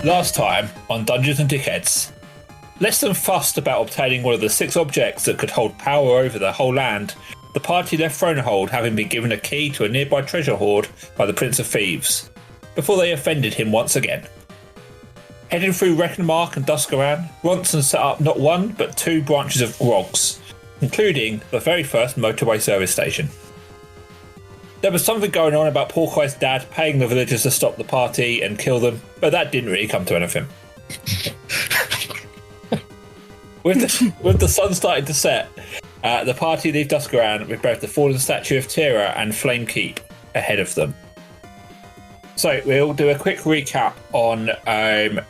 Last time on Dungeons and Dickheads, less than fussed about obtaining one of the 6 objects that could hold power over the whole land, the party left Thronehold having been given a key to a nearby treasure hoard by the Prince of Thieves, before they offended him once again. Heading through Reckonmark and Duscaran, Ronson set up not one but 2 branches of Grogs, including the very first motorway service station. There was something going on about Porcoy's dad paying the villagers to stop the party and kill them, but that didn't really come to anything. With the sun starting to set, the party leave Duscaran with both the fallen statue of Tira and Flame Keep ahead of them. So we'll do a quick recap on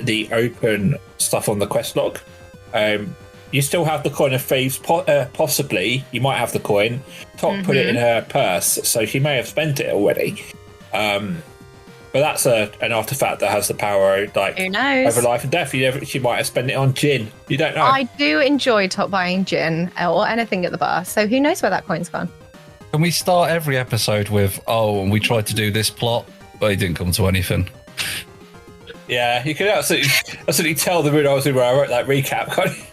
the open stuff on the quest log. You still have the coin of thieves, possibly. You might have the coin. Top put it in her purse, so she may have spent it already. But that's an artifact that has the power, like, who knows? over life and death. She might have spent it on gin. You don't know. I do enjoy top buying gin or anything at the bar, so who knows where that coin's gone? Can we start every episode with, and we tried to do this plot, but it didn't come to anything? Yeah, you can absolutely tell the mood I was in where I wrote that recap, can't you?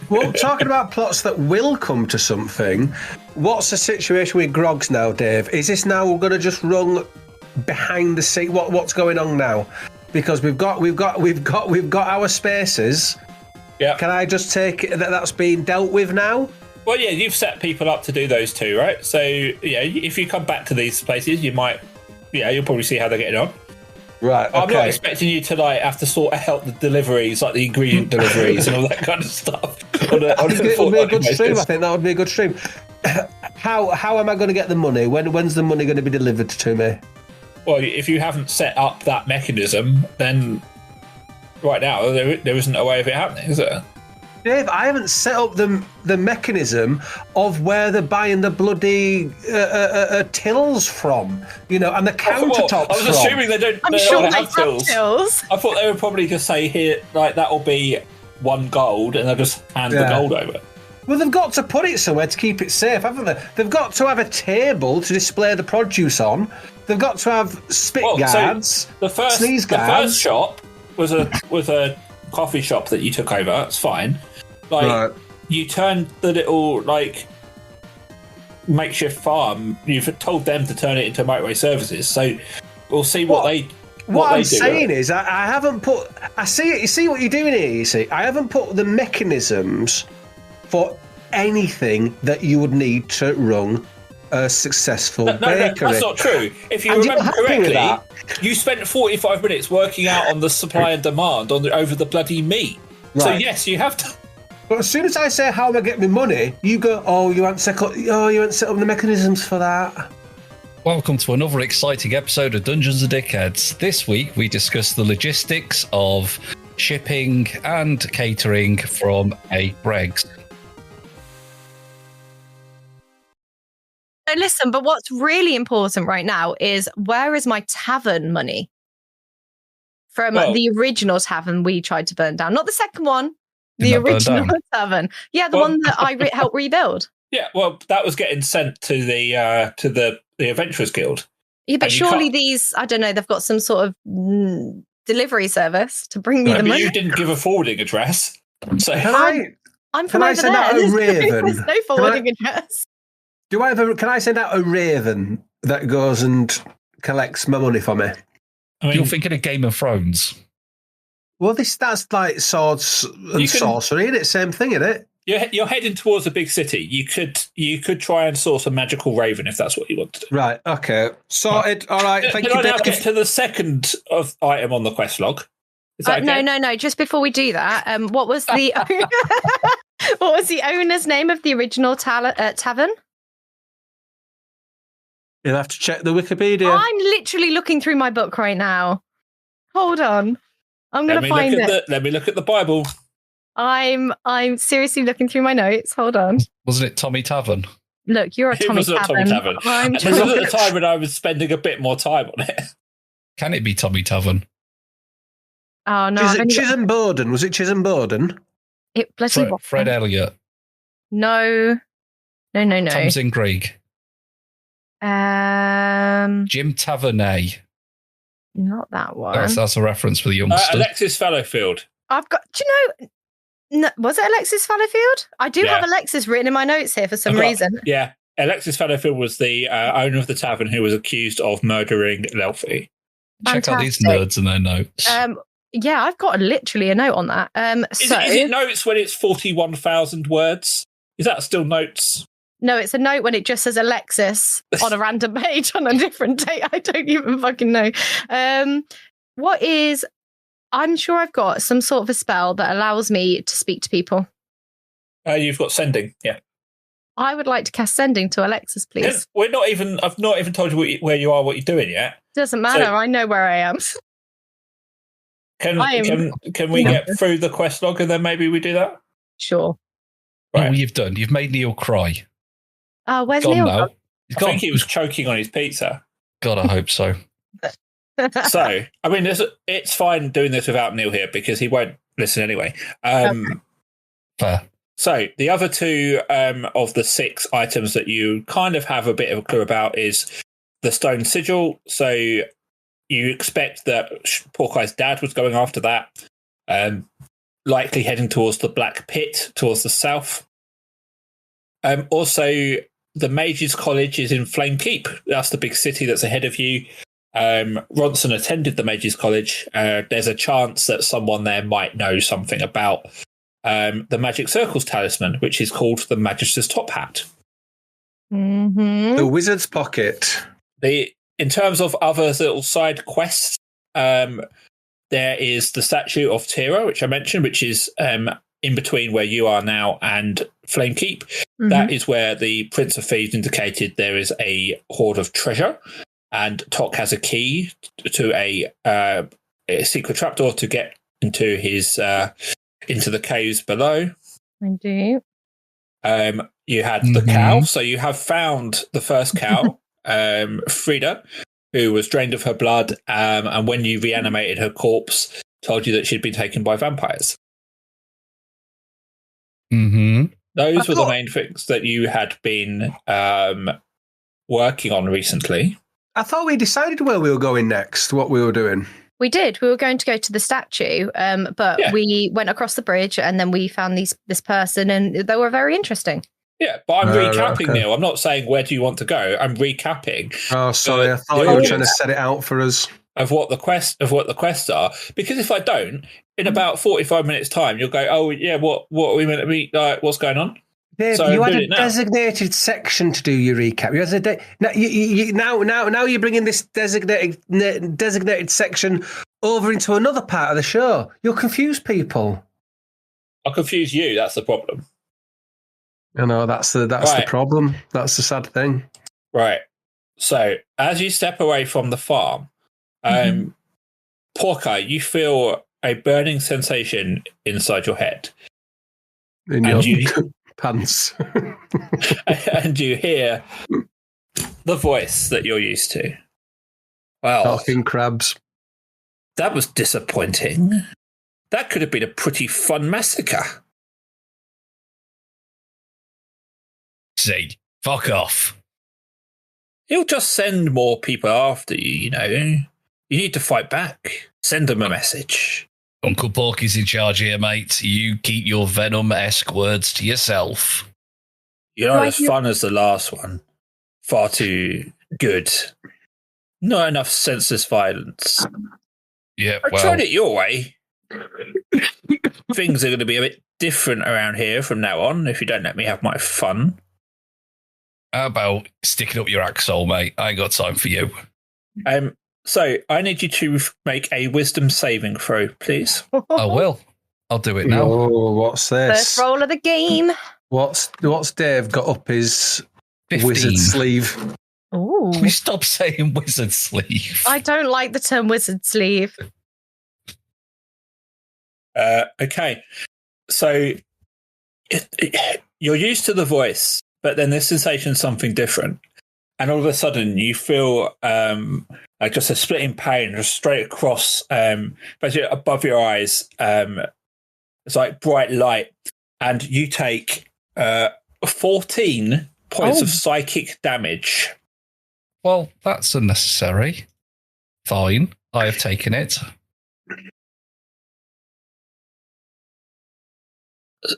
Well, talking about plots that will come to something, what's the situation with Grogs now, Dave? Is this now we're going to just run behind the scene? What's going on now? Because we've got our spaces. Yeah. Can I just take it that's being dealt with now? Well, yeah, you've set people up to do those 2, right? So, yeah, if you come back to these places, you'll probably see how they're getting on. Right, okay. I'm not expecting you to have to sort out the deliveries, like the ingredient deliveries and all that kind of stuff. It would be a good stream. I think that would be a good stream. How am I going to get the money? When's the money going to be delivered to me? Well, if you haven't set up that mechanism, then right now there isn't a way of it happening, is there? Dave, I haven't set up the mechanism of where they're buying the bloody tills from, and the countertops. I was assuming they don't. I'm they sure don't they have tills. I thought they would probably just say here, like, that'll be 1 gold, and they'll just hand the gold over. Well, they've got to put it somewhere to keep it safe, haven't they? They've got to have a table to display the produce on. They've got to have spit guards, so sneeze guards. The first shop was a coffee shop that you took over. It's fine. Right. You turned the little, makeshift farm. You've told them to turn it into motorway services. So we'll see what they. What I'm saying is, I haven't put. I see it. You see what you're doing here. You see, I haven't put the mechanisms for anything that you would need to run a successful bakery. No, that's not true. If you remember correctly, you spent 45 minutes working out on the supply and demand over the bloody meat. Right. So yes, you have to. But as soon as I say how am I getting my money, you go, you haven't set up the mechanisms for that. Welcome to another exciting episode of Dungeons and Dickheads. This week we discuss the logistics of shipping and catering from a Bregs. So listen, but what's really important right now is, where is my tavern money? From the original tavern we tried to burn down. Not the second one. The original tavern. Yeah, the one that I helped rebuild. Yeah, well, that was getting sent to the Adventurers Guild. Yeah, but surely these, I don't know, they've got some sort of delivery service to bring me the money. You didn't give a forwarding address. So I'm from over there. There's no forwarding address. Can I send out a raven that goes and collects my money for me? You're thinking of Game of Thrones. Well, that's like swords and sorcery, isn't it? Same thing, isn't it? You're heading towards a big city. You could try and source a magical raven if that's what you want to do. Right. Okay. Sorted. All right. Thank you. Can I now get to the second item on the quest log? Okay? No. Just before we do that, what was the what was the owner's name of the original tavern? You'll have to check the Wikipedia. I'm literally looking through my book right now. Hold on. I'm going to find it. Let me look at the Bible. I'm seriously looking through my notes. Hold on. Wasn't it Tommy Tavern? Look, you're a Tommy Tavern. This was at the time when I was spending a bit more time on it. Can it be Tommy Tavern? Oh, no. Chisholm Bowden? Was it Chisholm Bowden? It bloody Fred Elliott. No. Tamsin Greig. Jim Tavernet. Not that one. That's a reference for the youngsters. Alexis Fallowfield. I've got. Do you know? No, was it Alexis Fallowfield? I do have Alexis written in my notes here for some reason. Yeah, Alexis Fallowfield was the owner of the tavern who was accused of murdering Lelfi. Check out these nerds and their notes. Yeah, I've got literally a note on that. Is it notes when it's 41,000 words? Is that still notes? No, it's a note when it just says Alexis on a random page on a different date. I don't even fucking know. I'm sure I've got some sort of a spell that allows me to speak to people. You've got sending, yeah. I would like to cast sending to Alexis, please. I've not even told you where you are, what you're doing yet. Doesn't matter. I know where I am. Can we get through the quest log and then maybe we do that? Sure. Right. Oh, you've done. You've made Neil cry. Where's Neil? Now. I think he was choking on his pizza. God, I hope so. So, I mean, it's fine doing this without Neil here because he won't listen anyway. Fair. So, the other two of the 6 items that you kind of have a bit of a clue about is the stone sigil. So, you expect that Porkye's dad was going after that, likely heading towards the Black Pit, towards the south. Also, the Mages College is in Flame Keep. That's the big city that's ahead of you. Ronson attended the Mages College. There's a chance that someone there might know something about the Magic Circle's talisman, which is called the Magister's Top Hat. Mm-hmm. The Wizard's Pocket. In terms of other little side quests, there is the statue of Tira, which I mentioned, which is in between where you are now and Flame Keep. Mm-hmm. That is where the Prince of Thieves indicated there is a hoard of treasure, and Tok has a key to a secret trapdoor to get into his into the caves below. I do. You had the cow, so you have found the first cow, Frida, who was drained of her blood, and when you reanimated her corpse, told you that she'd been taken by vampires. Mm-hmm. Those were the main things that you had been working on recently. I thought we decided where we were going next, what we were doing. We did. We were going to go to the statue, but we went across the bridge and then we found this person and they were very interesting. Yeah, but I'm recapping, Neil. I'm not saying where do you want to go. I'm recapping. Oh, sorry. I thought you were trying to set it out for us. Of what the quests are, because if I don't, in about 45 minutes' time, you'll go, oh yeah, what are we meant to be? What's going on? Dave, so you had a designated section to do your recap. You had now you're bringing this designated section over into another part of the show. You'll confuse people. I'll confuse you. That's the problem. I know that's the problem. That's the sad thing. Right. So as you step away from the farm, Porky, you feel a burning sensation inside your head. In your pants. And you hear the voice that you're used to. Well, talking crabs. That was disappointing. That could have been a pretty fun massacre. See, fuck off. He'll just send more people after you, you know. You need to fight back. Send them a message. Uncle Porky's in charge here, mate. You keep your venom-esque words to yourself. You're not as fun as the last one. Far too good. Not enough senseless violence. Yeah, I tried it your way. Things are going to be a bit different around here from now on if you don't let me have my fun. How about sticking up your axle, mate? I ain't got time for you. So I need you to make a wisdom saving throw, please. I will. I'll do it now. Oh, what's this? First roll of the game. What's Dave got up his 15. Wizard sleeve? Ooh. Can we stop saying wizard sleeve? I don't like the term wizard sleeve. Okay. So you're used to the voice, but then this sensation is something different. And all of a sudden you feel like just a splitting pain just straight across, basically above your eyes. It's like bright light. And you take 14 points of psychic damage. Well, that's unnecessary. Fine. I have taken it.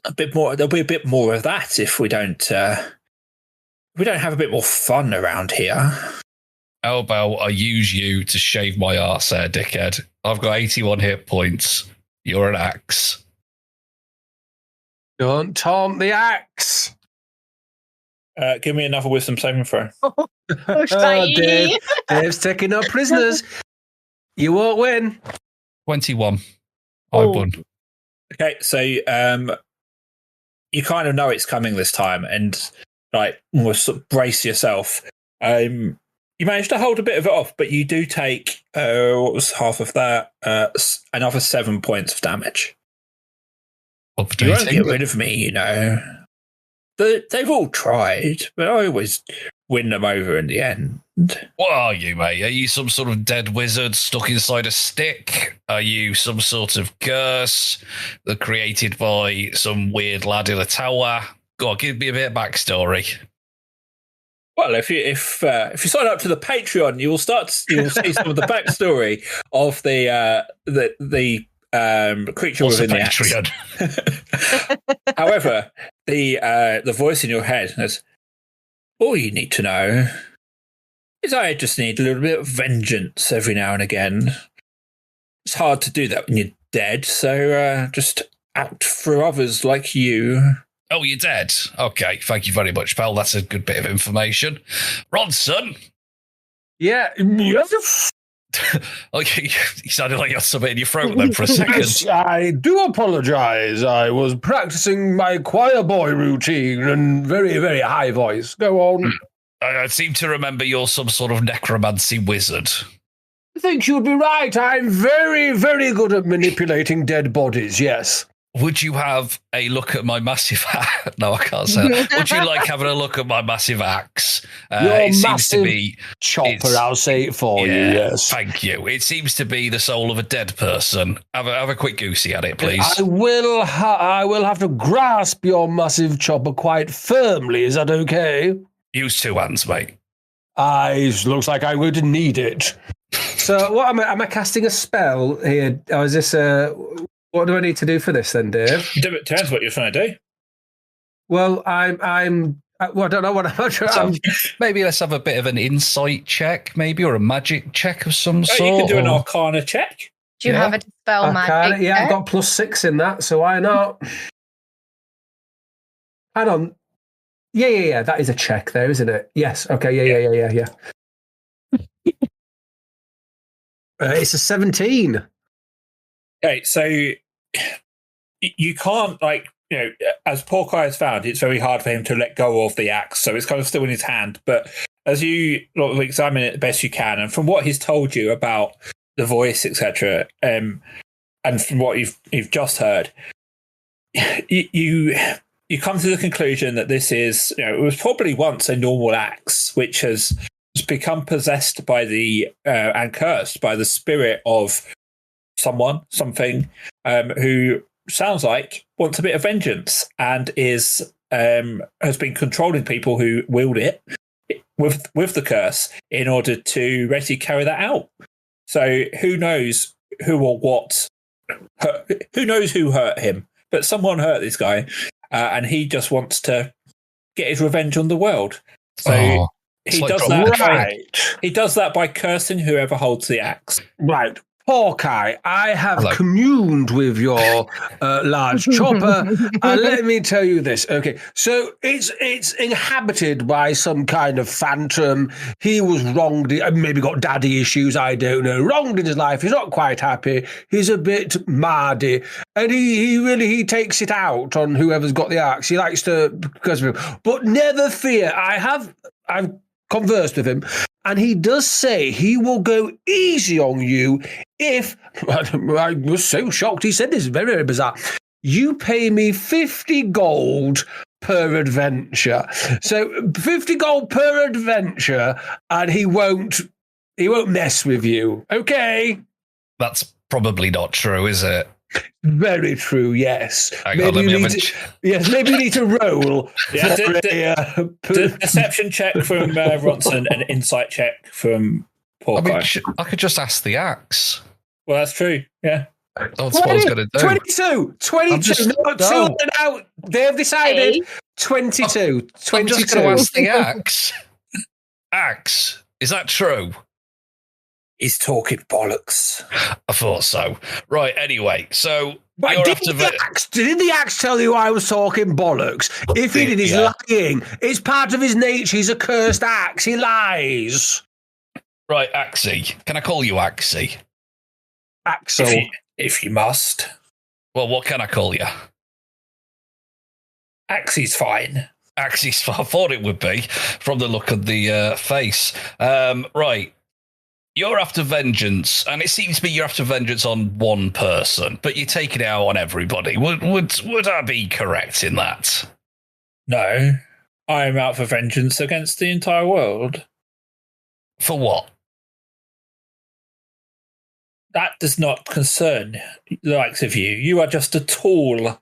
A bit more. There'll be a bit more of that if we don't have a bit more fun around here. How about I use you to shave my arse there, dickhead? I've got 81 hit points. You're an axe. Don't taunt the axe. Give me another wisdom saving throw. Dave's taking up prisoners. You won't win. 21. I won. Okay, so you kind of know it's coming this time, and like almost sort of brace yourself. You managed to hold a bit of it off, but you do take what was half of that? Another 7 points of damage. You won't get rid of me, you know. They've all tried, but I always win them over in the end. What are you, mate? Are you some sort of dead wizard stuck inside a stick? Are you some sort of curse that created by some weird lad in a tower? Go on, give me a bit of backstory. Well, if you sign up to the Patreon, you will see some of the backstory of the creature What's within the Patreon? axe. However, the voice in your head says, all you need to know is I just need a little bit of vengeance every now and again. It's hard to do that when you're dead, so just act for others like you. Oh, you're dead? Okay, thank you very much, pal. That's a good bit of information. Ronson? Yeah. Okay, you sounded like you had something in your throat then for a second. Yes, I do apologize. I was practicing my choir boy routine and very, very high voice. Go on. I seem to remember you're some sort of necromancy wizard. I think you'd be right. I'm very, very good at manipulating dead bodies, yes. Would you have a look at my massive axe? No, I can't say that. Would you like having a look at my massive axe? Your massive chopper, I'll say it for you, yes. Thank you. It seems to be the soul of a dead person. Have a quick goosey at it, please. I will have to grasp your massive chopper quite firmly. Is that okay? Use two hands, mate. It looks like I'm going to need it. So, what am I casting a spell here? Or is this what do I need to do for this then, Dave? Depends what you're trying to do. Well, I don't know what I'm trying. Maybe let's have a bit of an insight check, maybe, or a magic check of some sort. You can do an Arcana check. Do you have a dispel magic? Yeah, I've got +6 in that, so why not? Hang on. Yeah. That is a check there, isn't it? Yes. Okay. Yeah. It's a 17. Okay, so you can't, as Porkai has found, it's very hard for him to let go of the axe, so it's kind of still in his hand. But as you examine it the best you can, and from what he's told you about the voice, etc., and from what you've just heard, you come to the conclusion that this is, it was probably once a normal axe, which has become possessed by and cursed by the spirit of something who sounds like wants a bit of vengeance and has been controlling people who wield it with the curse in order to basically carry that out. So who knows who or what? Who knows who hurt him? But someone hurt this guy, and he just wants to get his revenge on the world. So he does that. He does that by cursing whoever holds the axe. Right. Hawkeye, I have communed with your large chopper, and let me tell you this. Okay, so it's inhabited by some kind of phantom. He was wronged, maybe got daddy issues, I don't know. Wronged in his life. He's not quite happy. He's a bit mardy, and he takes it out on whoever's got the axe. He likes to curse him, but never fear. I've conversed with him, and he does say he will go easy on you if, I was so shocked he said this, very, very bizarre, you pay me 50 gold per adventure. So 50 gold per adventure, and he won't mess with you. Okay? That's probably not true, is it? Very true, yes. Maybe you need to roll. Deception check from Ronson and insight check from Poor guy. I could just ask the axe. Well, that's true. Yeah. That's what I was going to do. 22. 22. No, too late now. They've decided 22. 22. I'm just going to ask the axe. Axe, is that true? He's talking bollocks. I thought so. Right, anyway, so... But didn't the axe tell you I was talking bollocks? If he did, he's lying. It's part of his nature. He's a cursed axe. He lies. Right, Axie. Can I call you Axie? Axel. If you must. Well, what can I call you? Axie's fine. Axie's fine. I thought it would be from the look of the face. Right. You're after vengeance, and it seems to be you're after vengeance on one person, but you're taking it out on everybody. Would I be correct in that? No. I am out for vengeance against the entire world. For what? That does not concern the likes of you. You are just a tool.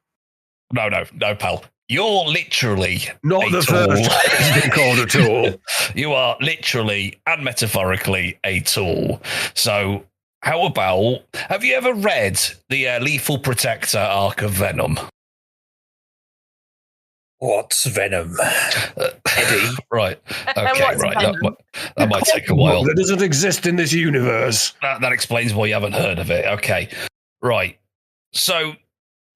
No, pal. You're literally not the first to be called a tool. You are literally and metaphorically a tool. So, how about, have you ever read the Lethal Protector arc of Venom? What's Venom? Eddie? Right. Okay, right. That might take a while. That doesn't exist in this universe. That explains why you haven't heard of it. Okay. Right. So,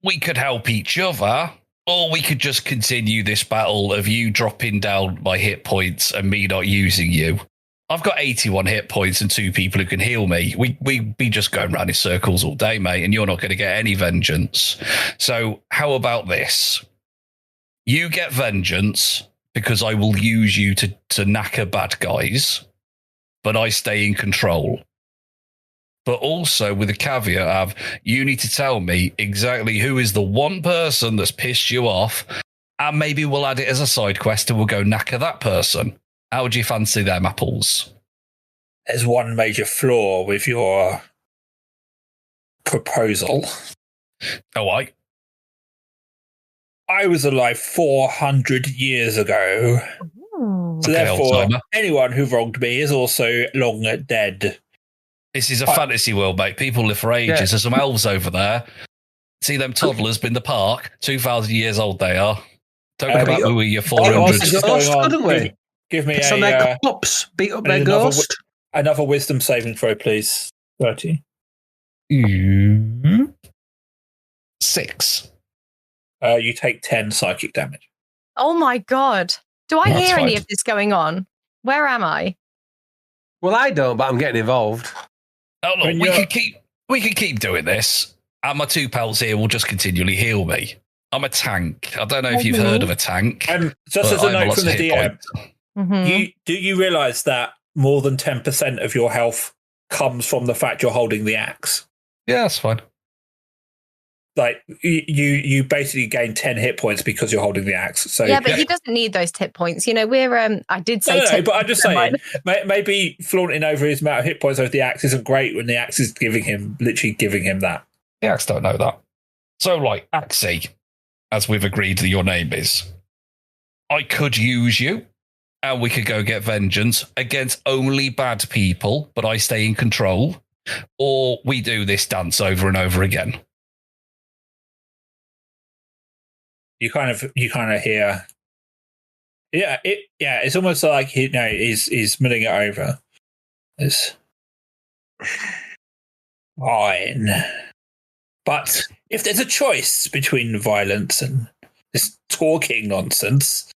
we could help each other. Or we could just continue this battle of you dropping down my hit points and me not using you. I've got 81 hit points and 2 people who can heal me. We'd be just going around in circles all day, mate, and you're not going to get any vengeance. So how about this? You get vengeance because I will use you to knacker bad guys, but I stay in control. But also with the caveat of you need to tell me exactly who is the one person that's pissed you off, and maybe we'll add it as a side quest and we'll go knacker that person. How would you fancy them apples? There's one major flaw with your proposal. Oh, I was alive 400 years ago. Ooh. So therefore, anyone who wronged me is also long dead. This is a fantasy world, mate. People live for ages. Yeah. There's some elves over there. See them toddlers in the park. 2,000 years old they are. Don't look about me, you're 400. Give me on their cops. Beat up their ghost. Another wisdom saving throw, please. 30. 6. You take 10 psychic damage. Oh my god. Do I hear any of this going on? Where am I? Well, I don't, but I'm getting involved. Oh, look, we can keep doing this. And my 2 pals here will just continually heal me. I'm a tank. I don't know if you've heard of a tank. Just as a note from the DM, do you realise that more than 10% of your health comes from the fact you're holding the axe? Yeah, that's fine. Like you basically gain 10 hit points because you're holding the axe. So yeah, but he doesn't need those hit points. You know, we're I did say no, but I'm just saying maybe flaunting over his amount of hit points over the axe isn't great when the axe is literally giving him that. The axe don't know that. So like Axie, as we've agreed that your name is, I could use you and we could go get vengeance against only bad people, but I stay in control, or we do this dance over and over again. You kind of hear, it's almost like he's mulling it over. It's fine, but if there's a choice between violence and this talking nonsense,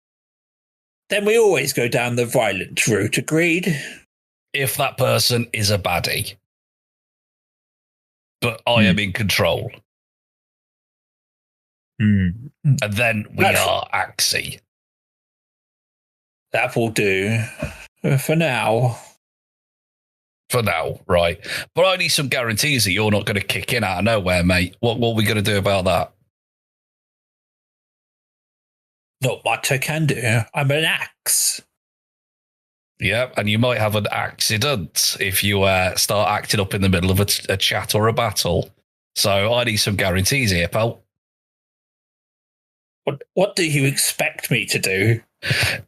then we always go down the violent route. Agreed? If that person is a baddie, but I am in control. And then we are Axie. That will do for now. For now, right. But I need some guarantees that you're not going to kick in out of nowhere, mate. What are we going to do about that? Not much I can do. I'm an axe. Yeah, and you might have an accident if you start acting up in the middle of a chat or a battle. So I need some guarantees here, pal. What do you expect me to do?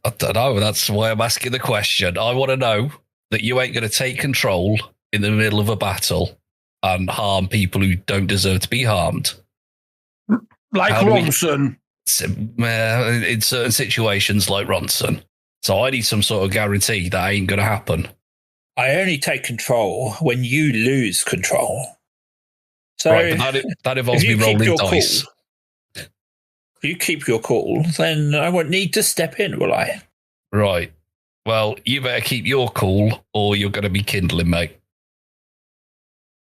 I don't know. That's why I'm asking the question. I want to know that you ain't going to take control in the middle of a battle and harm people who don't deserve to be harmed. Like Ronson. In certain situations like Ronson. So I need some sort of guarantee that ain't going to happen. I only take control when you lose control. So right, but that involves me rolling dice. If you keep your cool, then I won't need to step in, will I? Right. Well, you better keep your cool or you're going to be kindling, mate.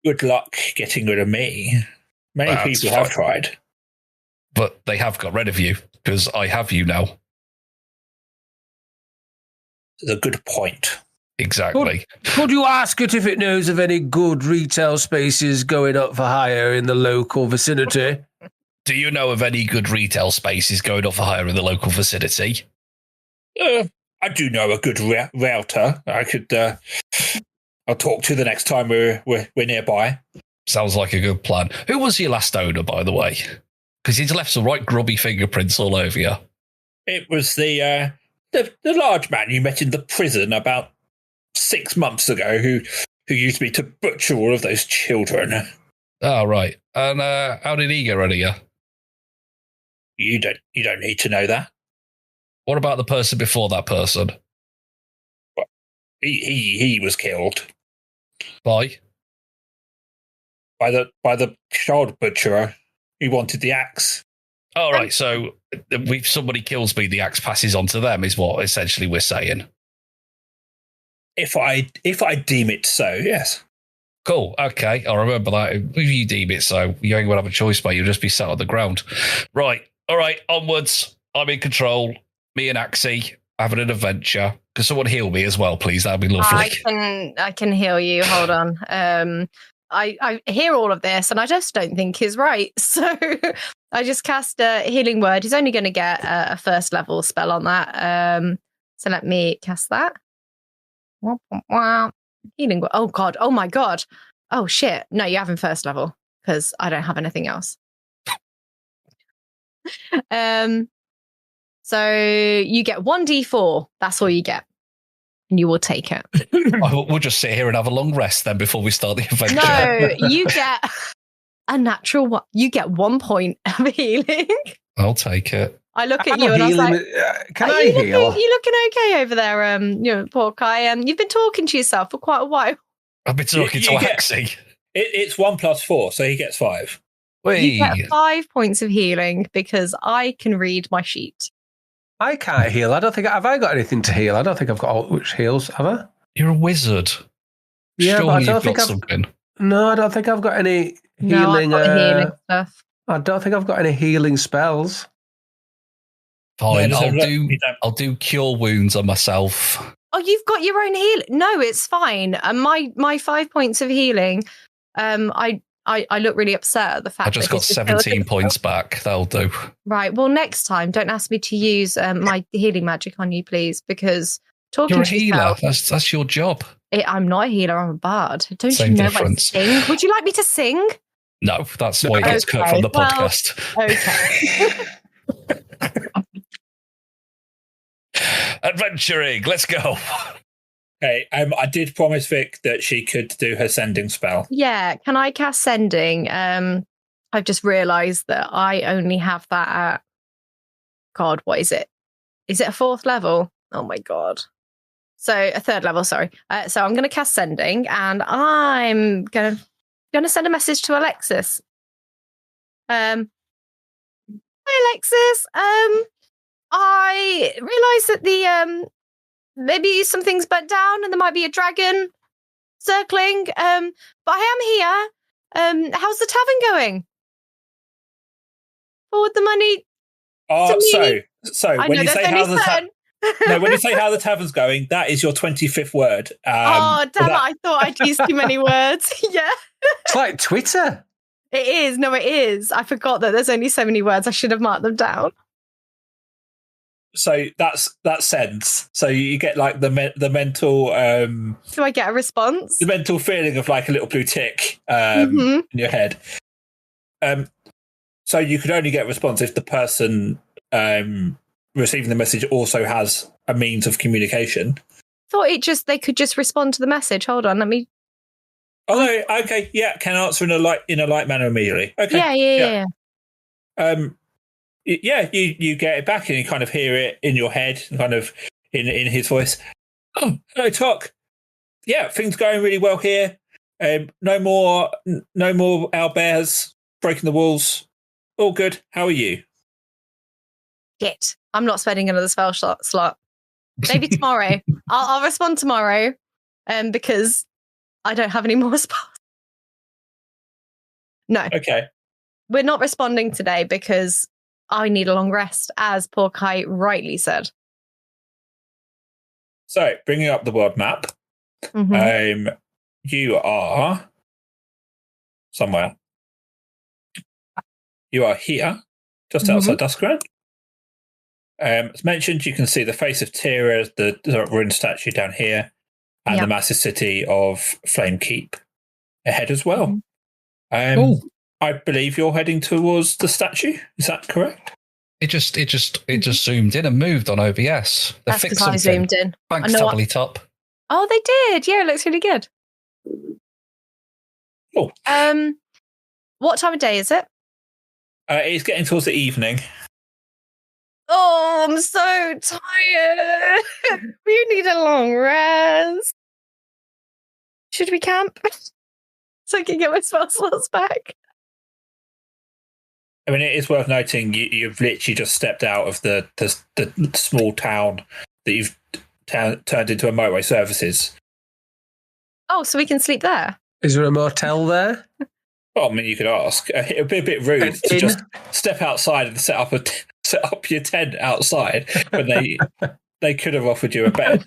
Good luck getting rid of me. Many people have tried. But they have got rid of you because I have you now. It's a good point. Exactly. Could you ask it if it knows of any good retail spaces going up for hire in the local vicinity? Do you know of any good retail spaces going up for hire in the local vicinity? I do know a good router. I could. I'll talk to the next time we're nearby. Sounds like a good plan. Who was your last owner, by the way? Because he's left some right grubby fingerprints all over you. It was the large man you met in the prison about 6 months ago who used me to butcher all of those children. Oh, right. And how did he get rid of you? You don't need to know that. What about the person before that person? Well, he was killed by the child butcherer who wanted the axe. Oh, right. So if somebody kills me, the axe passes on to them, is what essentially we're saying. If I deem it so, yes. Cool. Okay, I'll remember that. If you deem it so, you ain't gonna have a choice, mate. You'll just be sat on the ground. Right. All right. Onwards. I'm in control. Me and Axie having an adventure. Can someone heal me as well, please? That'd be lovely. I can heal you. Hold on. I hear all of this, and I just don't think he's right. So I just cast a healing word. He's only going to get a first level spell on that. So let me cast that. Healing word. Oh god. Oh my god. Oh shit. No, you have him first level because I don't have anything else. So you get 1d4. That's all you get. And you will take it. We'll just sit here and have a long rest then before we start the adventure. No, you get a natural one. You get 1 point of healing. I'll take it. I look at you and I was like, can I heal? You looking okay over there, poor guy. You've been talking to yourself for quite a while. I've been talking to Axie. It's 1 + 4, so he gets 5. You get 5 points of healing because I can read my sheet. I can't heal. I don't think have I got anything to heal. I don't think I've got all which heals. Have I? You're a wizard. Yeah, surely but I don't you've got think something. No, I don't think I've got any healing. I've got healing stuff. I don't think I've got any healing spells. Fine, No, I'll do cure wounds on myself. Oh, you've got your own healing. No, it's fine. My 5 points of healing. I look really upset at the fact I just got 17 points back. That'll do. Right. Well, next time, don't ask me to use my healing magic on you, please, because talking You're a to healer. yourself, That's your job. I'm not a healer. I'm a bard. Don't Same you know difference. I sing? Would you like me to sing? No, that's why it gets cut from the podcast. Okay. Adventuring. Let's go. Okay, I did promise Vic that she could do her sending spell. Yeah, can I cast sending? I've just realised that I only have that at... God, what is it? Is it a 4th level? Oh my god. So, a 3rd level, sorry. So I'm going to cast sending, and I'm going to send a message to Alexis. Hi, Alexis. I realised that the... maybe something's burnt down and there might be a dragon circling. But I am here. How's the tavern going? Forward the money. So when you say how the tavern's going, that is your 25th word. Damn it! I thought I'd used too many words. Yeah, it's like Twitter. It is. No, it is. I forgot that there's only so many words. I should have marked them down. So that sends. So you get like the mental. Do I get a response? The mental feeling of like a little blue tick in your head. So you could only get a response if the person receiving the message also has a means of communication. thought they could just respond to the message. Hold on, let me. Oh no, okay, yeah, can answer in a light manner immediately. Okay, Yeah. You get it back and you kind of hear it in your head, kind of in his voice. Oh, hello, Tok. Yeah, things going really well here. No more owlbears breaking the walls. All good. How are you? Shit, I'm not spending another spell slot. Maybe tomorrow. I'll respond tomorrow, because I don't have any more spells. No. Okay. We're not responding today because I need a long rest, as poor Kai rightly said. So, bringing up the world map, you are somewhere. You are here, just outside Duskarand. As mentioned, you can see the face of Tira, the ruined statue down here, and the massive city of Flame Keep ahead as well. I believe you're heading towards the statue. Is that correct? It just zoomed in and moved on OBS. They That's fixed because I something. zoomed in. Thanks, Tubbly Top. Oh, they did. Yeah, it looks really good. Cool. What time of day is it? It's getting towards the evening. Oh, I'm so tired. We need a long rest. Should we camp? So I can get my spell slots back. I mean, it is worth noting you've literally just stepped out of the small town that you've turned into a motorway services. Oh, so we can sleep there? Is there a motel there? Well, I mean, you could ask. It would be a bit rude to just step outside and set up your tent outside when they could have offered you a bed.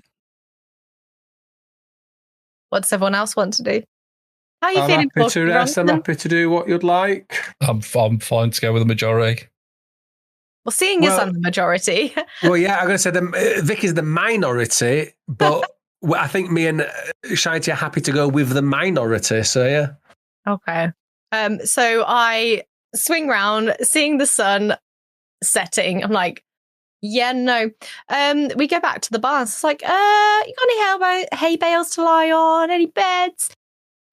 What does everyone else want to do? How are you feeling? I'm happy to rest. I'm happy to do what you'd like. I'm fine to go with the majority. Well, seeing as I'm the majority. Well, yeah, I'm going to say Vic is the minority, but I think me and Shiny are happy to go with the minority. So yeah. Okay. So I swing round, seeing the sun setting. I'm like, yeah, no. We go back to the barn. It's like, you got any hay bales to lie on? Any beds?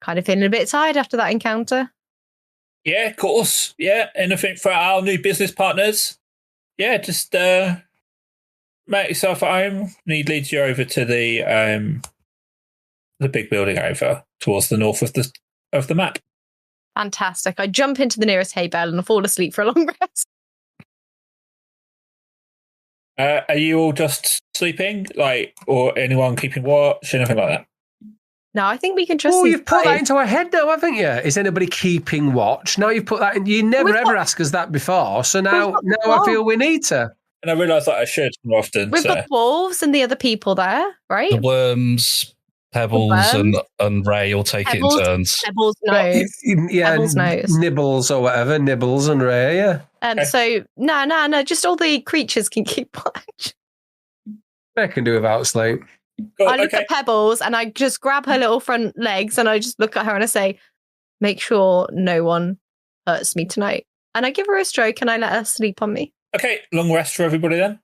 Kind of feeling a bit tired after that encounter. Yeah, of course. Yeah, anything for our new business partners. Yeah, just make yourself at home. And he leads you over to the big building over towards the north of the map. Fantastic. I jump into the nearest hay bale and fall asleep for a long rest. Are you all just sleeping, or anyone keeping watch, anything like that? No, I think we can trust. Oh, you've put that into our head now, haven't you? Is anybody keeping watch? Now you've put that in. You never ever asked us that before, so now I feel we need to. And I realise that I should more often. We've got wolves and the other people there, right? The worms, Pebbles, and Ray all take it in turns. Pebbles knows. Yeah, Pebbles knows. Nibbles or whatever. Nibbles and Ray, yeah. So, no. Just all the creatures can keep watch. They can do without sleep. I look at Pebbles and I just grab her little front legs and I just look at her and I say, make sure no one hurts me tonight. And I give her a stroke and I let her sleep on me. Okay, long rest for everybody then.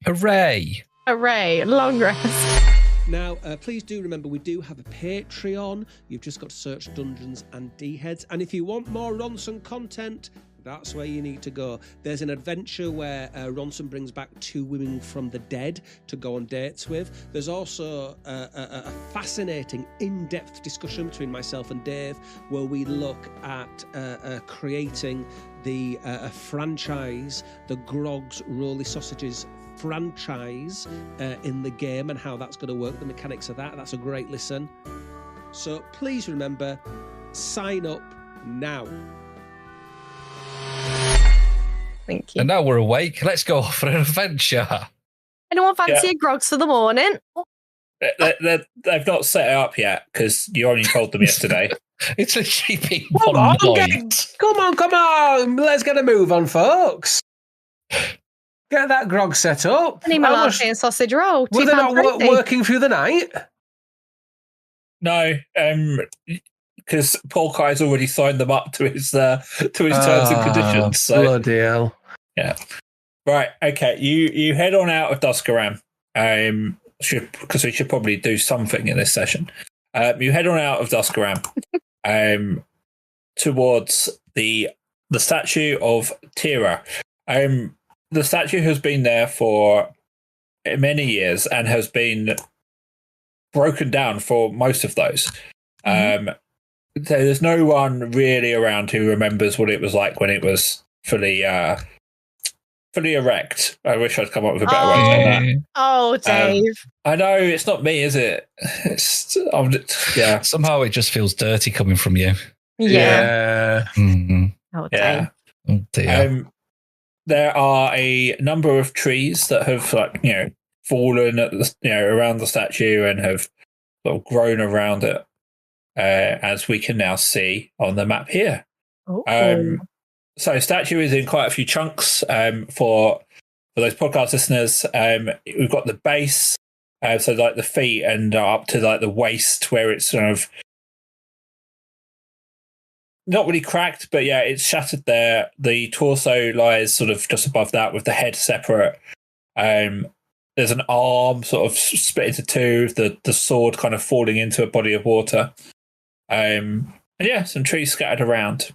Hooray! Hooray, long rest. Now, please do remember we do have a Patreon. You've just got to search Dungeons and D-Heads. And if you want more Ronson content, that's where you need to go. There's an adventure where Ronson brings back 2 women from the dead to go on dates with. There's also a fascinating, in-depth discussion between myself and Dave where we look at creating the franchise, the Grog's Roly Sausages franchise in the game and how that's going to work, the mechanics of that. That's a great listen. So please remember, sign up now. Thank you. And now we're awake. Let's go for an adventure. Anyone fancy a grogs for the morning? They've not set it up yet because you only told them yesterday. It's literally been Come one on, night. come on. Let's get a move on, folks. Get that grog set up. I need my latte and sausage roll. Were they not working through the night? No, because Paul Kai's already signed them up to his terms and conditions. So bloody hell. Yeah. Right. Okay. You head on out of Duskarand. because we should probably do something in this session. You head on out of Duskaram towards the statue of Tira. The statue has been there for many years and has been broken down for most of those. So there's no one really around who remembers what it was like when it was fully erect. I wish I'd come up with a better way to say that. Oh, Dave. I know, it's not me, is it? Yeah. Somehow it just feels dirty coming from you. Yeah. Mm-hmm. Oh, Yeah. Dave. Oh, dear. There are a number of trees that have, fallen at around the statue and have sort of grown around it, as we can now see on the map here. So statue is in quite a few chunks. For those podcast listeners, we've got the base, so like the feet and up to like the waist, where it's sort of not really cracked, but yeah, it's shattered there. The torso lies sort of just above that, with the head separate. There's an arm sort of split into two, the sword kind of falling into a body of water. And yeah, some trees scattered around.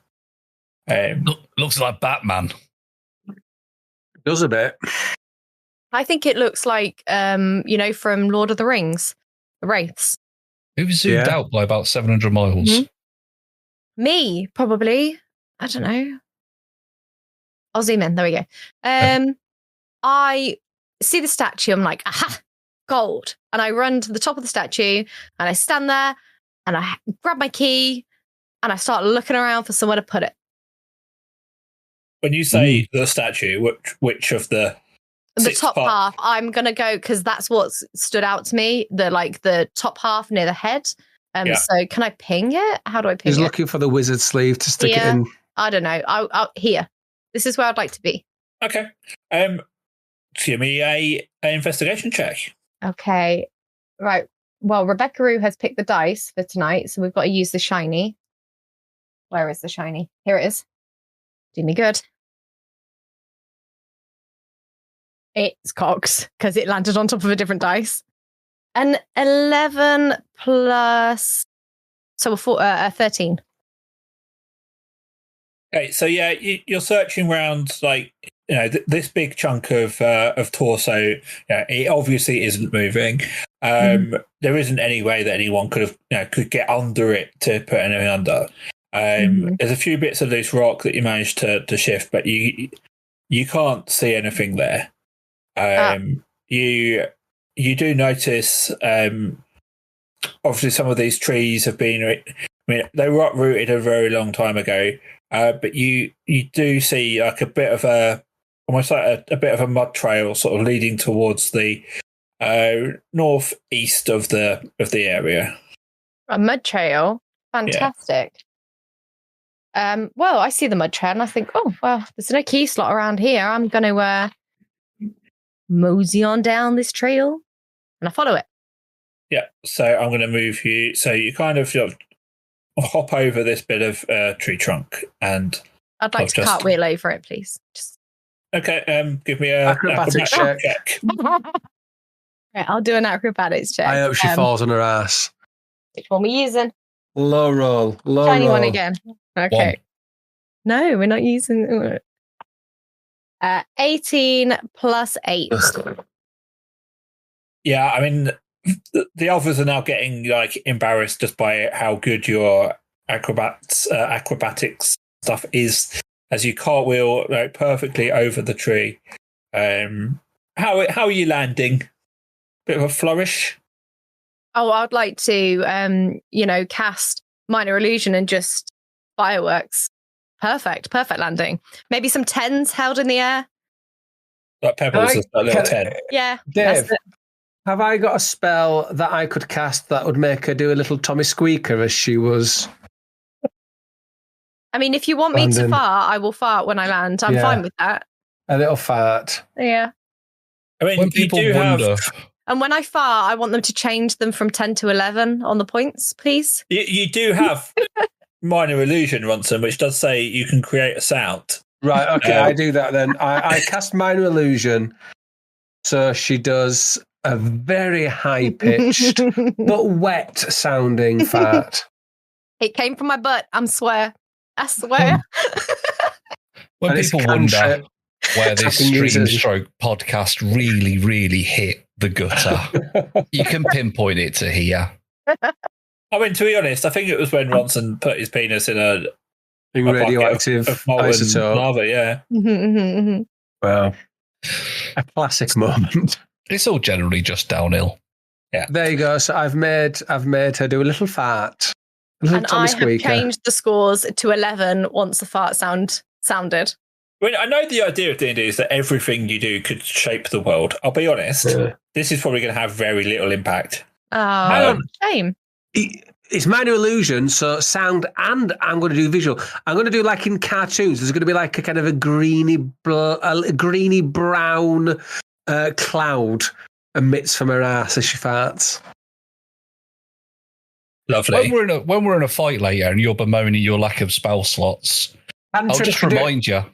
Looks like Batman. Does a bit. I think it looks like, from Lord of the Rings, the Wraiths. Who've zoomed out by about 700 miles? Mm-hmm. Me, probably. I don't know. I'll zoom in. There we go. I see the statue. I'm like, aha, gold. And I run to the top of the statue and I stand there and I grab my key and I start looking around for somewhere to put it. When you say the statue, which of the top half, I'm going to go because that's what stood out to me. The top half near the head. So can I ping it? How do I ping it? He's looking for the wizard sleeve to stick it in. I don't know. I'll here. This is where I'd like to be. Okay. Give me a investigation check. Okay. Right. Well, Rebecca Roo has picked the dice for tonight, so we've got to use the shiny. Where is the shiny? Here it is. Do me good. It's Cox, because it landed on top of a different dice. An 11 plus... So a 13. Okay, so yeah, you're searching around, this big chunk of torso. It obviously isn't moving. There isn't any way that anyone could get under it to put anything under. There's a few bits of loose rock that you managed to shift, but you can't see anything there. You do notice, obviously, some of these trees have been. They were uprooted a very long time ago. But you do see like almost like a bit of a mud trail sort of leading towards the northeast of the area. A mud trail? Fantastic. Yeah. Well, I see the mud trail and I think, oh, well, there's no key slot around here. I'm going to mosey on down this trail and I follow it. Yeah, so I'm going to move you. So you kind of hop over this bit of tree trunk, and I'd like to cartwheel over it, please. Okay, give me a acrobatics check. Right, I'll do an acrobatics check. I hope she falls on her ass. Which one are we using? Low roll. Shiny one again. Okay. No, we're not using 18 plus 8. Yeah, I mean, the others are now getting embarrassed just by how good your acrobatics stuff is, as you cartwheel perfectly over the tree. How are you landing? Bit of a flourish. Oh, I'd like to, cast minor illusion and just fireworks. Perfect landing. Maybe some 10s held in the air. Like pebbles, a little 10. Yeah, Dave. Have I got a spell that I could cast that would make her do a little Tommy Squeaker as she was? I mean, if you want me to fart, I will fart when I land. I'm fine with that. A little fart. Yeah. I mean, when people wonder. And when I fart, I want them to change them from 10 to 11 on the points, please. You do have minor illusion, Ronson, which does say you can create a sound. Right, okay, I do that then. I cast minor illusion. So she does a very high-pitched but wet-sounding fart. It came from my butt. I swear. When And it's people wonder cantrip. where this Fucking Stream users. Stroke podcast really, really hit the gutter, you can pinpoint it to here. I mean, to be honest, I think it was when Ronson put his penis in a bucket radioactive of molten isotope. lava. Yeah. Wow. A classic moment. It's all generally just downhill. There you go. So I've made her do a little fart. A little And Tommy I have squeaker. changed the scores to 11 once the fart sounded. I mean, I know the idea of D&D is that everything you do could shape the world. I'll be honest. Yeah. This is probably going to have very little impact. Oh, shame. It's minor illusion, so sound, and I'm going to do visual. I'm going to do like in cartoons. There's going to be like a kind of a greeny brown cloud emits from her ass as she farts. Lovely. When we're in a fight later and you're bemoaning your lack of spell slots, I'll just remind you.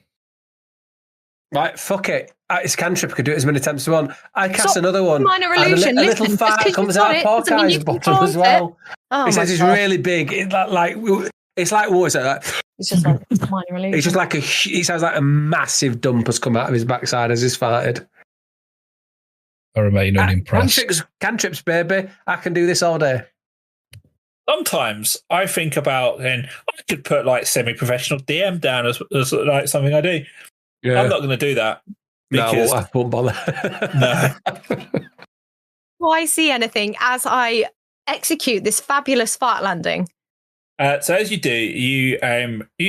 Right, fuck it. It's cantrip. I could do it as many times as I want. I cast So, another one. minor and illusion. a little Listen, fart just 'cause comes you've out got of it doesn't mean you Porky's can bottom as taunt well. Oh, It says my it's God. really big. It's like what is it? Like, It's just like minor illusion. it's just like it sounds like a massive dump has come out of his backside as he's farted. I remain unimpressed. Cantrips, baby. I can do this all day. Sometimes I think about then I could put like semi-professional DM down as like something I do. Yeah. I'm not going to do that. No, Because I won't bother. No. Do I see anything as I execute this fabulous fart landing? So as you do, you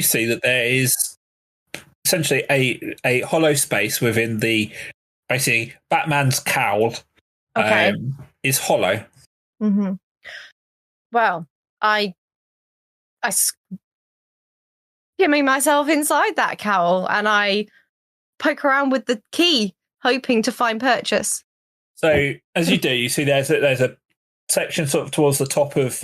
see that there is essentially a hollow space within the basically Batman's cowl. Okay. Is hollow. Mm-hmm. Well, I skimming myself inside that cowl and I poke around with the key, hoping to find purchase. So as you do, you see there's a section sort of towards the top of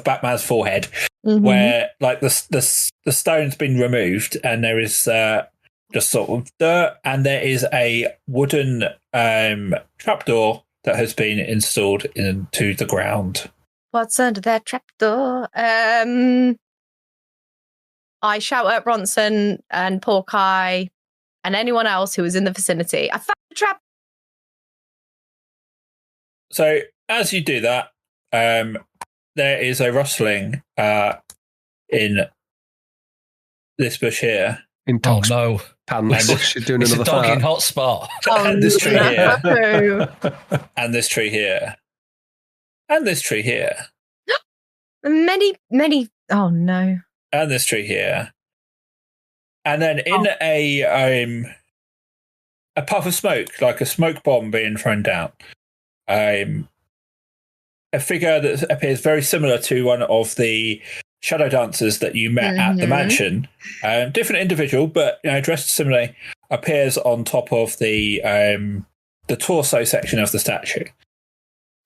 Batman's forehead where like the stone's been removed and there is just sort of dirt and there is a wooden trapdoor that has been installed into the ground. What's under that trapdoor? I shout at Ronson and Porky and anyone else who is in the vicinity. I found the trap. So as you do that, there is a rustling in this bush here. In Oh no! pants. She's doing It's a another dog in fart. hotspot. And this tree here. No. And this tree here. And this tree here. Many. Oh no. And this tree here. And then in a puff of smoke, like a smoke bomb being thrown down, a figure that appears very similar to one of the shadow dancers that you met at the mansion, different individual, but dressed similarly, appears on top of the torso section of the statue.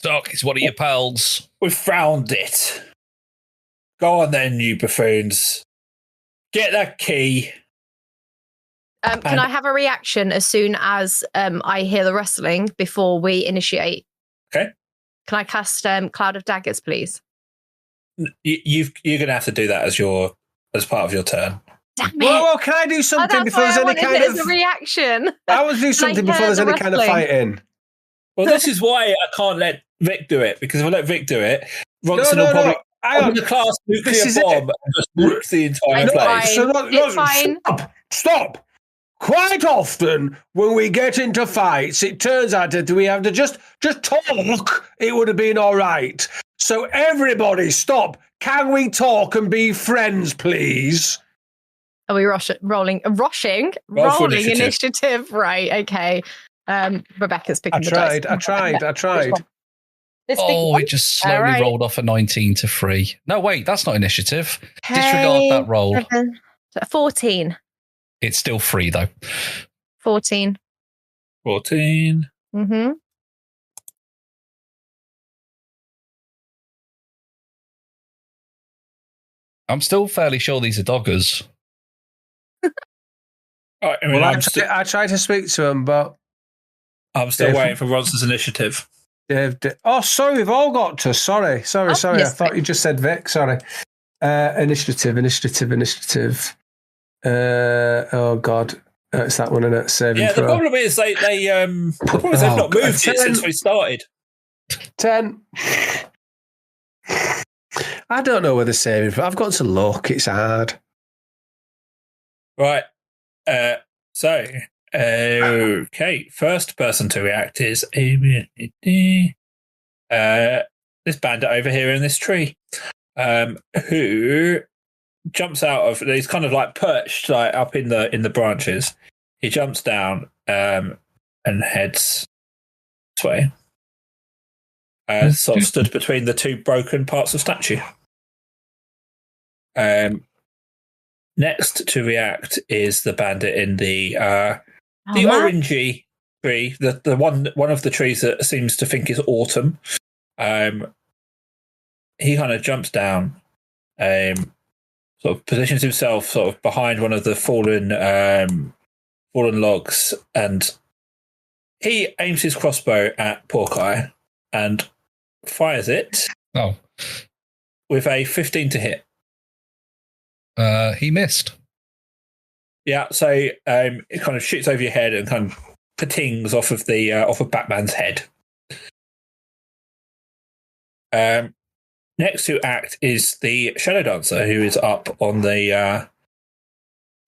Doc, it's one of your pals. We've found it. Go on then, you buffoons. Get that key. Can I have a reaction as soon as I hear the rustling before we initiate? Okay. Can I cast Cloud of Daggers, please? You're going to have to do that as part of your turn. Damn it! Whoa, can I do something that's before why there's I any wanted kind it of... as a reaction. I would do something before there's any kind of fighting. Well, this is why I can't let Vic do it, because if I let Vic do it, Ronson will probably open the class nuclear bomb and just nuke the entire It's place. fine. It's fine. Stop. Quite often, when we get into fights, it turns out that we have to just talk. It would have been all right. So everybody, stop. Can we talk and be friends, please? Are we rolling initiative? Right, okay. Rebecca's picking the dice. I tried. Oh, it just slowly rolled off a 19 to 3. No, wait, that's not initiative. Disregard that roll. 14. It's still 3, though. 14. 14. Mm-hmm. I'm still fairly sure these are doggers. I tried to speak to him, but I'm still waiting for Ronson's initiative. Dave. Oh, sorry, we've all got to. Sorry. I thought you just said Vic. Sorry. Initiative. Oh God, it's that one, isn't it? Saving Yeah, throw. the problem is they've not moved it since we started. 10. I don't know where the saving throw. I've got to look. It's hard. Right. Okay. First person to react is this bandit over here in this tree, who jumps out of. He's kind of like perched like up in the branches. He jumps down and heads this way. Sort of stood between the two broken parts of statue. Next to react is the bandit in the orangey tree, the one of the trees that seems to think is autumn. He kind of jumps down, sort of positions himself sort of behind one of the fallen logs, and he aims his crossbow at Porkeye and fires it. Oh, with a 15 to hit. He missed. Yeah, so it kind of shoots over your head and kind of patings off of Batman's head. Next to act is the Shadow Dancer, who is up on the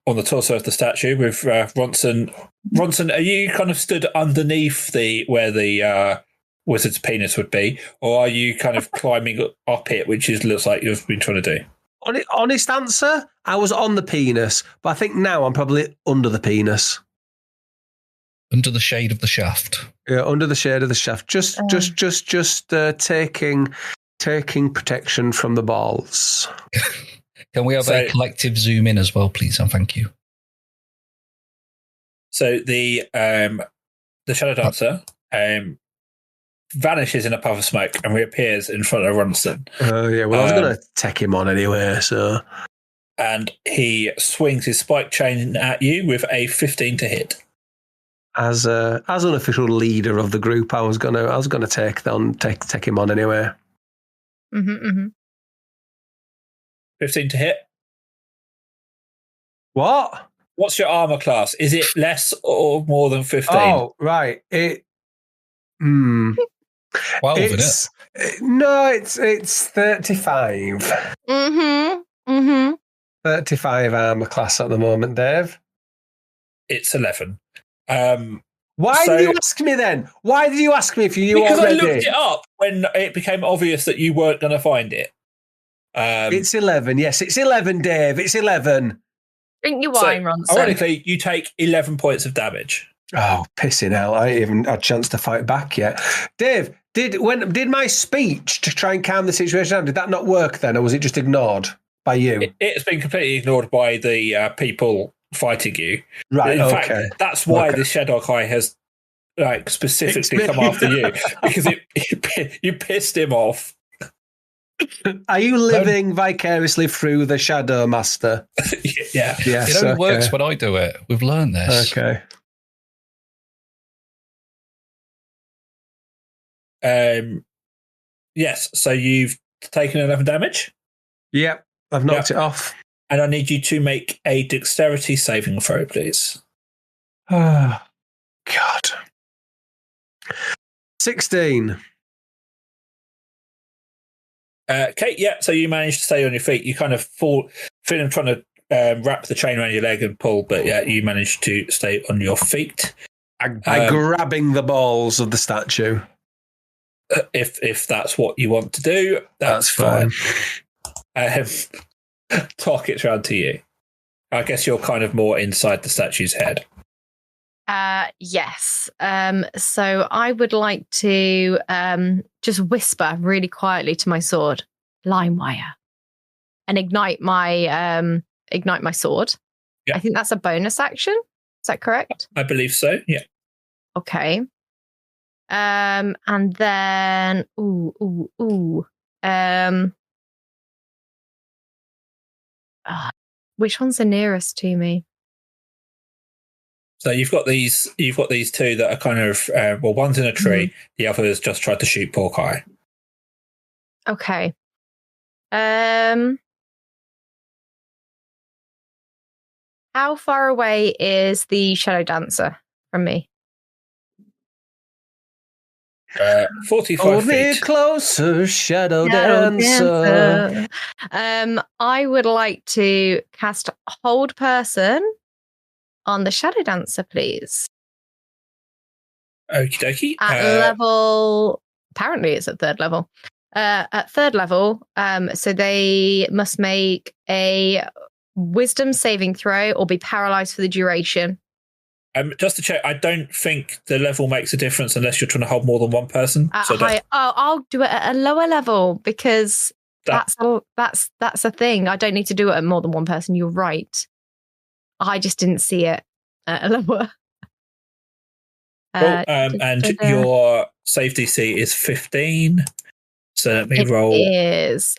torso of the statue with Ronson. Ronson, are you kind of stood underneath where the wizard's penis would be, or are you kind of climbing up it, which looks like you've been trying to do? Honest answer, I was on the penis, but I think now I'm probably under the penis. Under the shade of the shaft. Yeah, under the shade of the shaft. Just taking protection from the balls. Can we have a collective zoom in as well, please? And thank you. So the Shadow Dancer vanishes in a puff of smoke and reappears in front of Ronson. Yeah, well, I was going to take him on anyway, so. And he swings his spike chain at you with a 15 to hit. As unofficial leader of the group, I was gonna take him on anyway. 15 to hit. What? What's your armor class? Is it less or more than 15? Oh, right. 12, isn't it? No, it's 35. 35 armor class at the moment, Dave. It's 11. Why did you ask me then? Why did you ask me if you knew because already? I looked it up when it became obvious that you weren't going to find it. It's 11. Yes, it's 11, Dave. It's 11. Drink your wine, Ronson. Ironically, you take 11 points of damage. Oh, pissing hell. I ain't even had a chance to fight back yet. Dave, did my speech to try and calm the situation down, did that not work then, or was it just ignored by you? It's been completely ignored by the people fighting you. Right, In fact, that's why the Shadow Kai has specifically come after you, because you pissed him off. Are you living vicariously through the Shadow Master? Yeah. Yes, it only works when I do it. We've learned this. Okay. Yes, so you've taken 11 damage? Yep, I've knocked it off. And I need you to make a dexterity saving throw, please. Oh, God. 16. Okay, yeah, so you managed to stay on your feet. You kind of feel him trying to wrap the chain around your leg and pull, but yeah, you managed to stay on your feet. By grabbing the balls of the statue. If that's what you want to do, that's fine. Talk it's round to you. I guess you're kind of more inside the statue's head. Yes. So I would like to just whisper really quietly to my sword, "Line wire," and ignite my sword. Yeah. I think that's a bonus action. Is that correct? I believe so. Yeah. Okay. And then which one's the nearest to me? So you've got these two that are kind of one's in a tree, the other has just tried to shoot poor Kai. Okay. How far away is the Shadow Dancer from me? 45 Hold me feet. closer, Shadow Dancer. I would like to cast Hold Person on the Shadow Dancer, please. Okie dokie. At level, apparently it's at third level. At third level, so they must make a Wisdom saving throw or be paralyzed for the duration. Just to check, I don't think the level makes a difference unless you're trying to hold more than one person. I'll do it at a lower level because that's a thing. I don't need to do it at more than one person. You're right. I just didn't see it at a lower. And your save DC is 15. So let me roll. It is.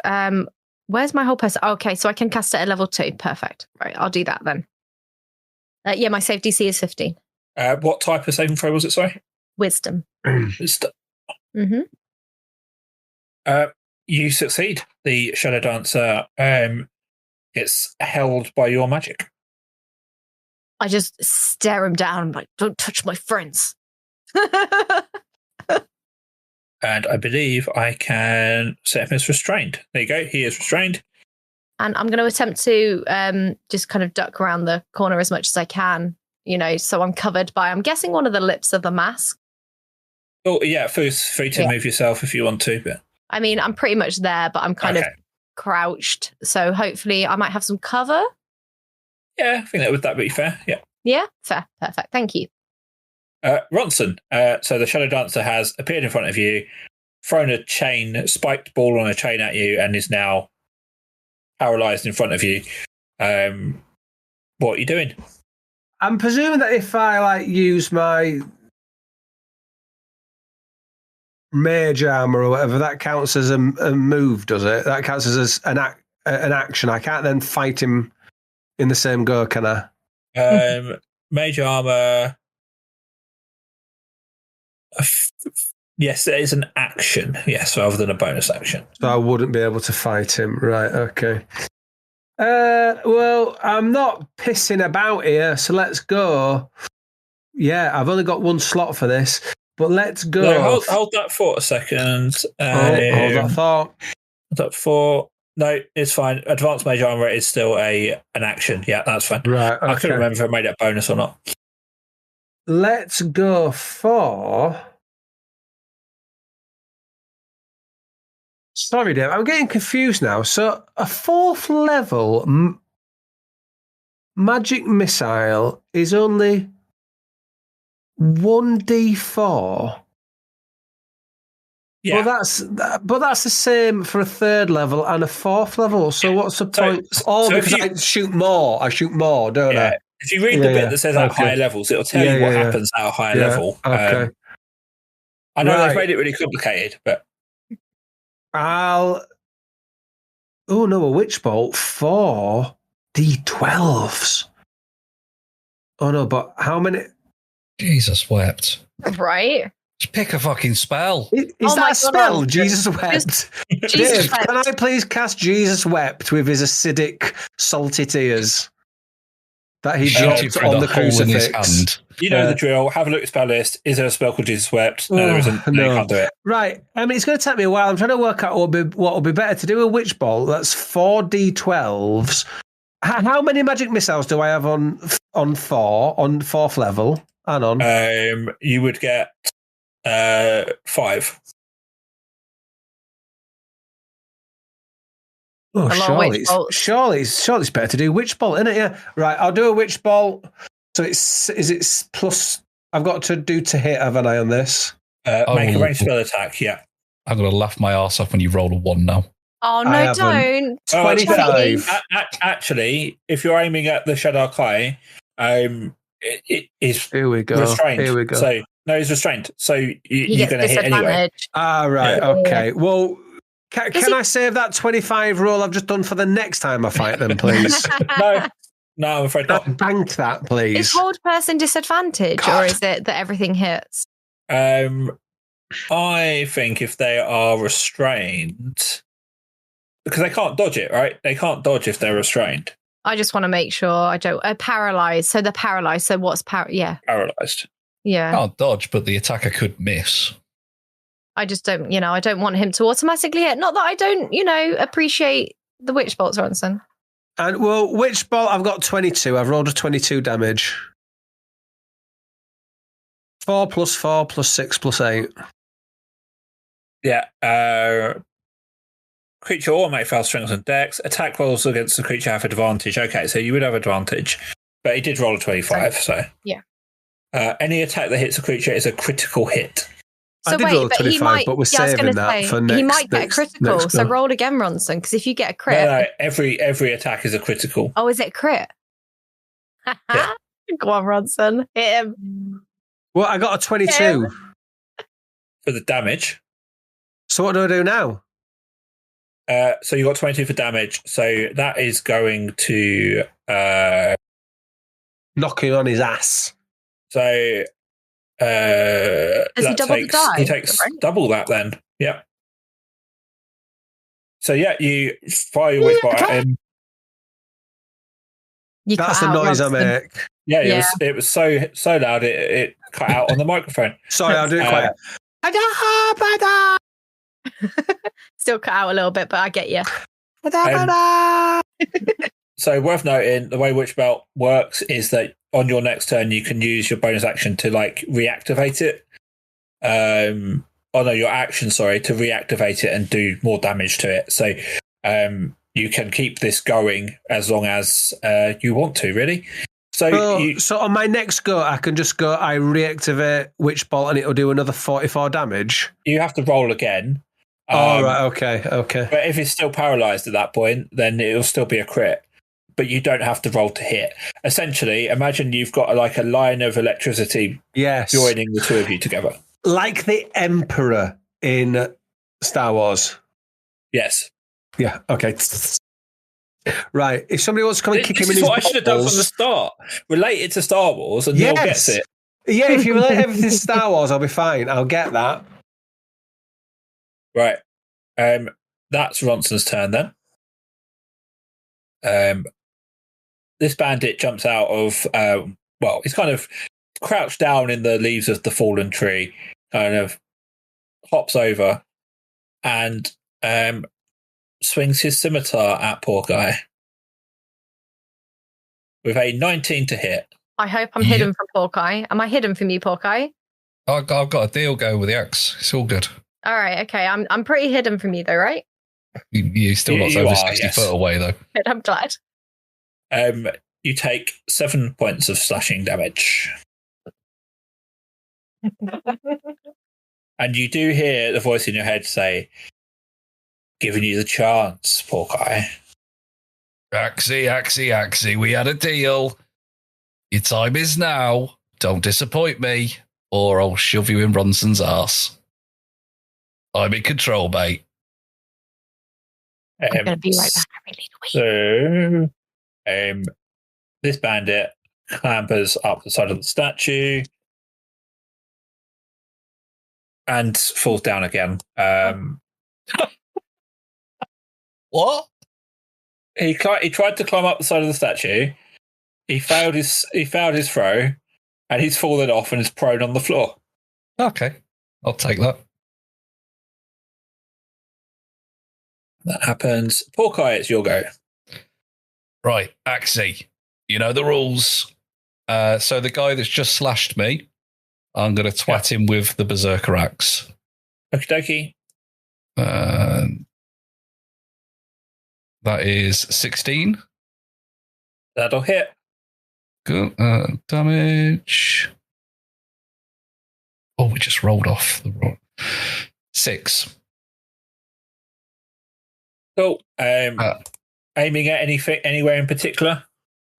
Where's my whole person? Okay, so I can cast it at level 2. Perfect. Right, I'll do that then. Yeah, my save DC is 15. What type of saving throw was it, sorry? Wisdom. Wisdom. You succeed. The Shadow Dancer gets held by your magic. I just stare him down. I'm like, don't touch my friends. And I believe I can set him as restrained. There you go. He is restrained. And I'm going to attempt to just kind of duck around the corner as much as I can, so I'm covered by, I'm guessing, one of the lips of the mask. Oh, yeah, free to move yourself if you want to. But I mean, I'm pretty much there, but I'm kind of crouched. So hopefully I might have some cover. Yeah, I think that'd be fair. Yeah. Yeah, fair. Perfect. Thank you. Ronson, so the Shadow Dancer has appeared in front of you, thrown a spiked ball on a chain at you, and is now paralyzed in front of you. What are you doing? I'm presuming that if I use my mage armor or whatever, that counts as a move, does it? That counts as an action. I can't then fight him in the same go, can I? Mage armor. Yes, it is an action. Yes, rather than a bonus action. So I wouldn't be able to fight him. Right, okay. Well, I'm not pissing about here, so let's go. Yeah, I've only got one slot for this, but let's go. No, hold that thought a second. Hold that thought. Hold that thought. No, it's fine. Advanced Mage Armor is still an action. Yeah, that's fine. Right, okay. I couldn't remember if I made it a bonus or not. Let's go for... Sorry, Dave, I'm getting confused now. So a 4th level magic missile is only 1d4. Yeah. But that's the same for a 3rd level and a 4th level. So what's the point? Because I shoot more. I shoot more, don't I? If you read the bit that says at higher levels, it'll tell you what happens at a higher level. Okay. I know they've made it really complicated, but a witch bolt 4 D12s. Oh no, but how many? Jesus wept. Right. Just pick a fucking spell. Is that a spell? Jesus wept. Dave, can I please cast Jesus wept with his acidic, salty tears that he dropped on the crucifix? You know the drill. Have a look at spell list. Is there a spell called Jesus wept? No, there isn't. No, you can't do it. Right. I mean, it's going to take me a while. I'm trying to work out what would be better to do. A witch bolt. That's 4 D12s. How many magic missiles do I have on 4th level? And on. You would get 5. Oh, surely it's better to do witch bolt, isn't it? Yeah. Right. I'll do a witch bolt. So is it plus? I've got to do to hit, haven't I, on this? Make a ranged spell attack. Yeah. I'm going to laugh my arse off when you roll a 1 now. Oh no! Don't. 25. Actually, if you're aiming at the Shadow Kai, it is Here we go. restrained. Here we go. So no, he's restrained. So you're going to hit anyway. Right. Yeah. Okay. Well, can I save that 25 roll I've just done for the next time I fight them, please? No. No, I'm afraid not. Bank that, please. Is hold person disadvantage, God. or is it that everything hits? I think if they are restrained, because they can't dodge it, right? They can't dodge if they're restrained. I just want to make sure I don't. Paralyzed. So they're paralyzed. So what's Yeah. Paralyzed. Yeah. Can't dodge, but the attacker could miss. I just don't, I don't want him to automatically hit. Not that I don't, appreciate the witch bolts, Ronson. And witch bolt, I've got 22. I've rolled a 22 damage. 4 + 4 + 6 + 8. Yeah. Creature or may fail strength and dex. Attack rolls against the creature have advantage. Okay, so you would have advantage. But he did roll a 25, so. Yeah. Any attack that hits a creature is a critical hit. So I did roll a 25, but we're saving that for next. He might get a critical, so go. roll again, Ronson, because if you get a crit... No, every attack is a critical. Oh, is it crit? Yeah. Go on, Ronson. Hit him. Well, I got a 22. For the damage. So what do I do now? So you got 22 for damage, so that is going to... Knocking on his ass. So... Does he double the die? He takes double that then. Yeah. So yeah, you fire your witch bolt at him. That's the noise I make. Yeah, it was so loud it cut out on the microphone. Sorry, I'll do it quiet. Still cut out a little bit, but I get you. So worth noting, the way Witch Belt works is that on your next turn, you can use your bonus action to reactivate it. Your action, to reactivate it and do more damage to it. So you can keep this going as long as you want to, really. So on my next go, I can just go, I reactivate Witch Bolt and it'll do another 44 damage. You have to roll again. Right, okay. But if it's still paralyzed at that point, then it'll still be a crit. But you don't have to roll to hit. Essentially, imagine you've got a line of electricity joining the two of you together. Like the Emperor in Star Wars. Yes. Yeah, okay. Right. If somebody wants to come and kick him in his balls... This is what I should have done from the start. Relate it to Star Wars and Neil gets it. Yeah, if you relate everything to Star Wars, I'll be fine. I'll get that. Right. That's Ronson's turn then. This bandit jumps out of, he's kind of crouched down in the leaves of the fallen tree, kind of hops over and swings his scimitar at poor guy with a 19 to hit. I hope I'm hidden from Porkeye. Am I hidden from you, Porkeye? I've got a deal going with the axe. It's all good. All right, okay. I'm pretty hidden from you, though, right? You still got over 60 foot away, though. Good, I'm glad. You take 7 points of slashing damage. And you do hear the voice in your head say, "Giving you the chance, Porkeye." Axie, we had a deal. Your time is now. Don't disappoint me, or I'll shove you in Ronson's arse. I'm in control, mate. I'm going to be right back. I really So, this bandit clambers up the side of the statue and falls down again. What? He tried to climb up the side of the statue. He failed his throw, and he's fallen off and is prone on the floor. Okay, I'll take that. That happens. Porkeye, it's your go. Right, Axie. You know the rules. So the guy that's just slashed me, I'm going to twat him with the Berserker Axe. Okie dokie. That is 16. That'll hit. Good. Damage. Oh, we just rolled off the roll. 6. Cool. Aiming at anything, anywhere in particular?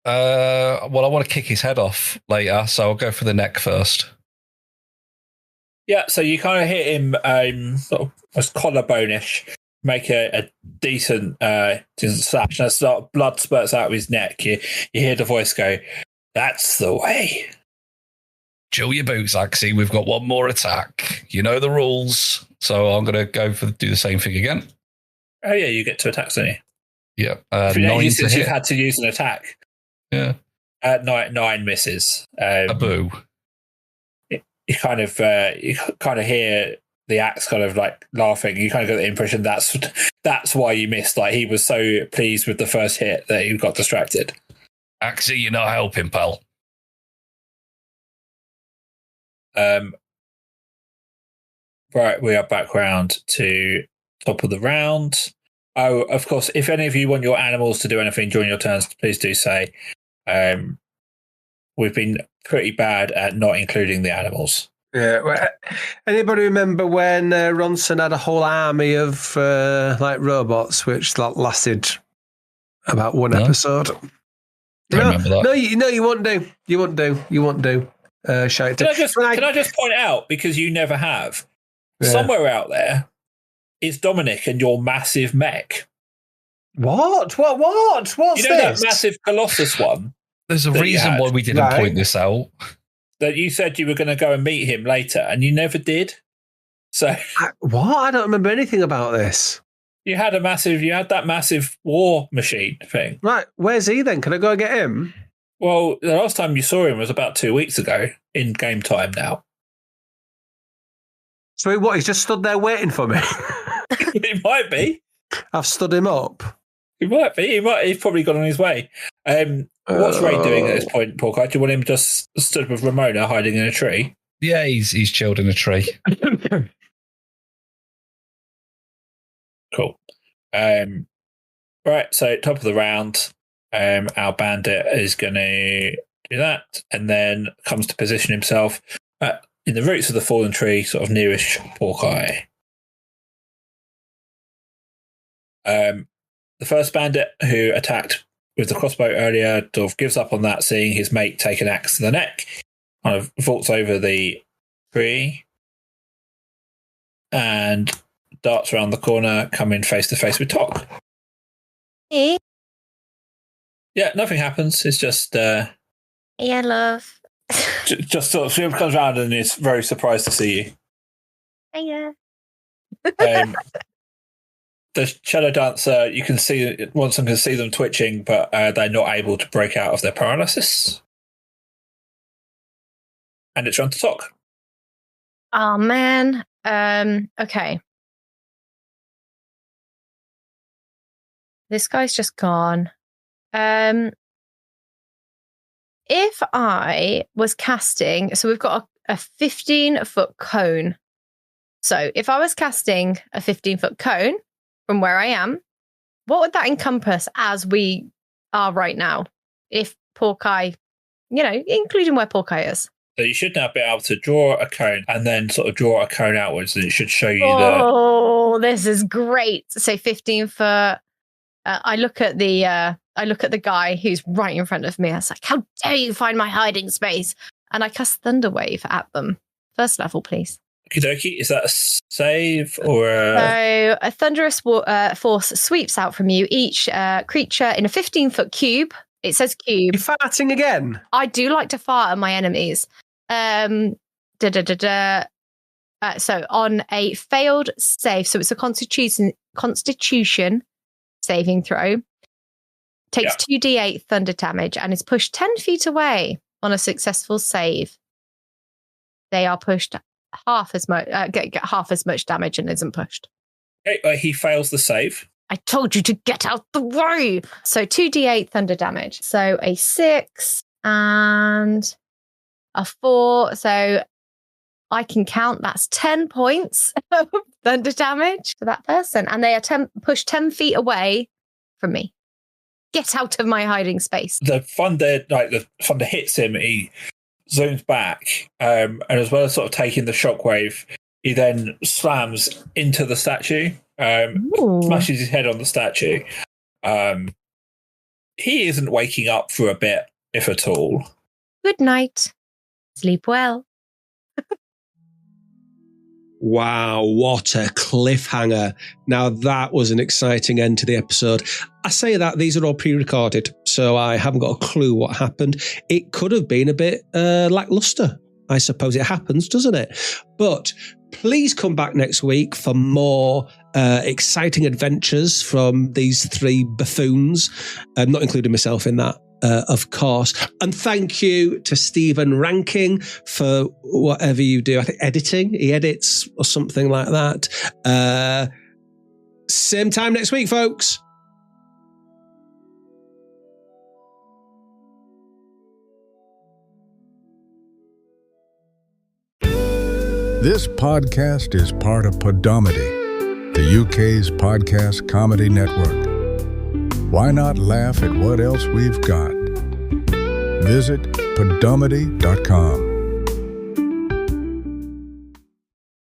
Well, I want to kick his head off later, so I'll go for the neck first. Yeah, so you kind of hit him sort of collarbone-ish, make a decent slash, and blood spurts out of his neck. You hear the voice go, "That's the way." Chill your boots, Axie. We've got one more attack. You know the rules, so I'm going to do the same thing again. Oh yeah, you get to attack, don't you? Yeah, 9 since you've had to use an attack. Yeah, 9 misses. A boo. You kind of hear the axe kind of like laughing. You kind of get the impression that's why you missed. Like he was so pleased with the first hit that he got distracted. Axie, you're not helping, pal. Right, we are back round to top of the round. Oh, of course, if any of you want your animals to do anything during your turns, please do say. We've been pretty bad at not including the animals. Yeah. Well, anybody remember when Ronson had a whole army of like robots, which lasted about one episode? Don't remember that. No, you won't do. You won't do. Shout Can I just point out, because you never have, somewhere out there is Dominic and your massive mech. What? What's you know this? That massive Colossus one? There's a reason why we didn't point this out. That you said you were going to go and meet him later, and you never did. So what? I don't remember anything about this. You had that massive war machine thing. Right, where's he then? Can I go and get him? Well, the last time you saw him was about 2 weeks ago, in game time now. So what, he's just stood there waiting for me? He might be. I've stood him up. He might be. He's probably gone on his way. What's Ray doing at this point, Porky? Do you want him just stood with Ramona hiding in a tree? Yeah, he's chilled in a tree. Cool. Right, so top of the round, our bandit is going to do that, and then comes to position himself in the roots of the fallen tree, sort of nearish Porky. The first bandit who attacked with the crossbow earlier sort of gives up on that, seeing his mate take an axe to the neck, kind of vaults over the tree and darts around the corner, coming face to face with Tok. Hey. Yeah, nothing happens. It's just yeah, love. just sort of she comes around and is very surprised to see you. Yeah. The Shadow Dancer, you can see, Watson can see them twitching, but they're not able to break out of their paralysis. And it's round to Tok. Oh, man. Okay. This guy's just gone. If I was casting, so we've got a 15-foot cone. So if I was casting a 15-foot cone from where I am, what would that encompass as we are right now? If Porky, including where Porky is. So you should now be able to draw a cone and then sort of draw a cone outwards, and it should show you Oh, this is great. So 15 foot. I look at the guy who's right in front of me. I was like, how dare you find my hiding space? And I cast Thunder Wave at them. First level, please. Okie dokie. Is that a save or a... So a thunderous force sweeps out from you. Each creature in a 15-foot cube. It says cube. You're farting again? I do like to fart at my enemies. So on a failed save, so it's a constitution saving throw, takes 2d8 thunder damage and is pushed 10 feet away on a successful save. They are pushed half as much, get half as much damage and isn't pushed. Okay, he fails the save. I told you to get out the way. So 2d8 thunder damage. So a 6 and a 4. So I can count that's 10 points of thunder damage to that person. And they are pushed 10 feet away from me. Get out of my hiding space. The thunder hits him. He zooms back. And as well as sort of taking the shockwave, he then slams into the statue. Smashes his head on the statue. He isn't waking up for a bit, if at all. Good night. Sleep well. Wow, what a cliffhanger. Now that was an exciting end to the episode. I say that these are all pre-recorded, so I haven't got a clue what happened. It could have been a bit lackluster. I suppose it happens, doesn't it? But please come back next week for more exciting adventures from these three buffoons, not including myself in that. Of course. And thank you to Stephen Ranking for whatever you do. I think editing. He edits or something like that. Same time next week, folks. This podcast is part of Podomedy, the UK's podcast comedy network. Why not laugh at what else we've got? Visit podomedy.com.